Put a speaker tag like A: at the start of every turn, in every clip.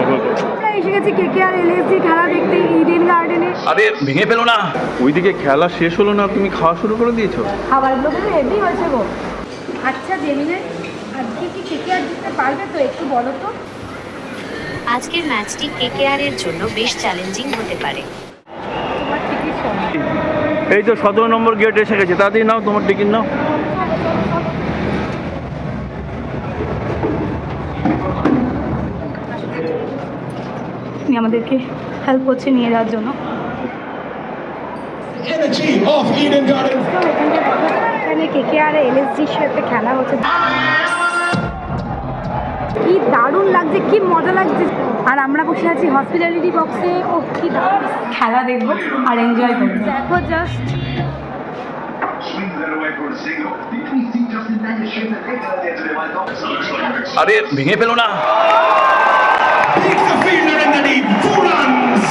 A: আমরা এসে গেছি KKR LSG খেলা দেখতে ইডেন গার্ডেনে।
B: আরে ভেঙে ফেলো না, ওইদিকে খেলা শেষ হলো না, তুমি খাওয়া শুরু করে দিয়েছো।
A: খাবারগুলো কিন্তু হেভি হয়েছে গো। আচ্ছা জেমিনাই, আজকে কি KKR জিততে পারবে তো, একটু বলো তো।
C: আজকের ম্যাচটি KKR এর জন্য বেশ চ্যালেঞ্জিং হতে পারে।
A: তোমার টিকিট শোনো।
B: এই তো 17 নম্বর গেট এসে গেছে, তাড়াতাড়ি নাও তোমার টিকিট নাও।
A: উনি আমাদেরকে হেল্প করছে নিয়ে যাওয়ার জন্য।
D: Energy of Eden Garden.
A: তো এখানে KKR LSGর সাথে খেলা হচ্ছে, কি দারুণ লাগছে, কি মজা লাগছে। আর আমরা বসে আছি হসপিটালিটি বক্সে। ও কি দারুণ খেলা দেখবো আর এনজয় করবো। দেখো জাস্ট
B: আরে ভেঙে ফেলো না।
D: Takes the fielder in the lead. 2 runs.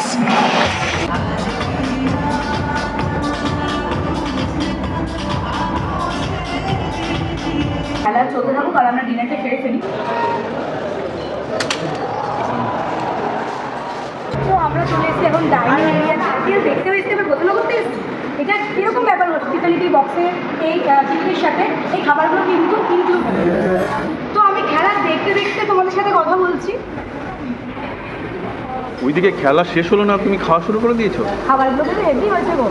A: খেলা চলতে থাকুক আর আমরা ডিনারটা সেরে ফেলি। তো আমরা চলে এসেছি এখন ডাইনিং এরিয়া। দেখতে হয়েছে এবার বোতল করতে এসেছি। এটা কীরকম ব্যাপার, হসপিটালিটি বক্সের এই টিকিটের সাথে এই খাবারগুলো কিন্তু ইনক্লুড। তো আমি খেলা দেখতে দেখতে তোমাদের সাথে কথা বলছি।
B: ওইদিকে খেলা শেষ হলো না, তুমি খাওয়া শুরু করে দিয়েছো।
A: খাবারগুলো কিন্তু হেভি হয়েছে গো।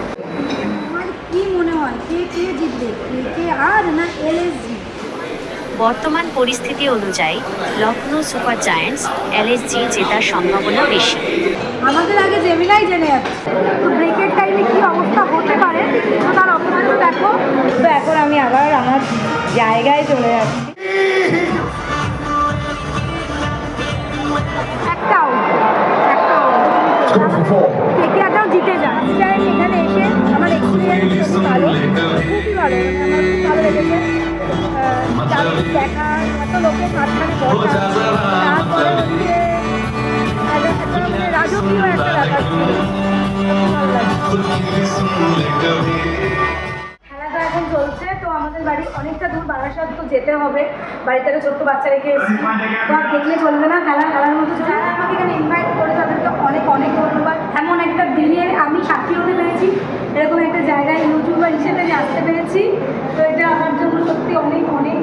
A: আমার কি মনে হয় কে জিতবে, KKR না LSG?
C: বর্তমান পরিস্থিতি অনুযায়ী লখনৌ সুপার জায়ান্টস LSG জেতার সম্ভাবনা বেশি।
A: আমাদের আগে জেমিনাই জেনে যাচ্ছে তো ব্রেকের টাইমে কি অবস্থা হতে পারে, তো তার অপশন দেখো। তো এখন আমি আবার আমার জায়গায় চলে যাচ্ছি। একটা আউট, KKRটাও জিতে যায়। এখানে এসে আমার এক্সপিরিয়েন্স খুব ভালো, খুবই ভালো, আমার খুব ভালো লেগেছে। চারিদিক দেখা, এত লোকের মাঝখানে বসা, তারপরে হচ্ছে রাজকীয় একটা ব্যাপার ছিল, ভালো লাগছে। খেলাটা এখন চলছে। তো আমাদের বাড়ি অনেকটা দূর, বারাসাত, তো যেতে হবে। বাড়িতে একটা ছোট্ট বাচ্চা রেখে এসেছি, তো আর দেখলে চলবে না। খেলার মতো যারা আমাকে এখানে ইনভাইট করে তাদেরকে অনেক অনেক ধন্যবাদ। এমন একটা দিনে আমি সাক্ষী হতে পেরেছি, এরকম একটা জায়গায় ইউটিউবার হিসেবে আমি আসতে পেরেছি। তো এটা আমার জন্য সত্যি অনেক অনেক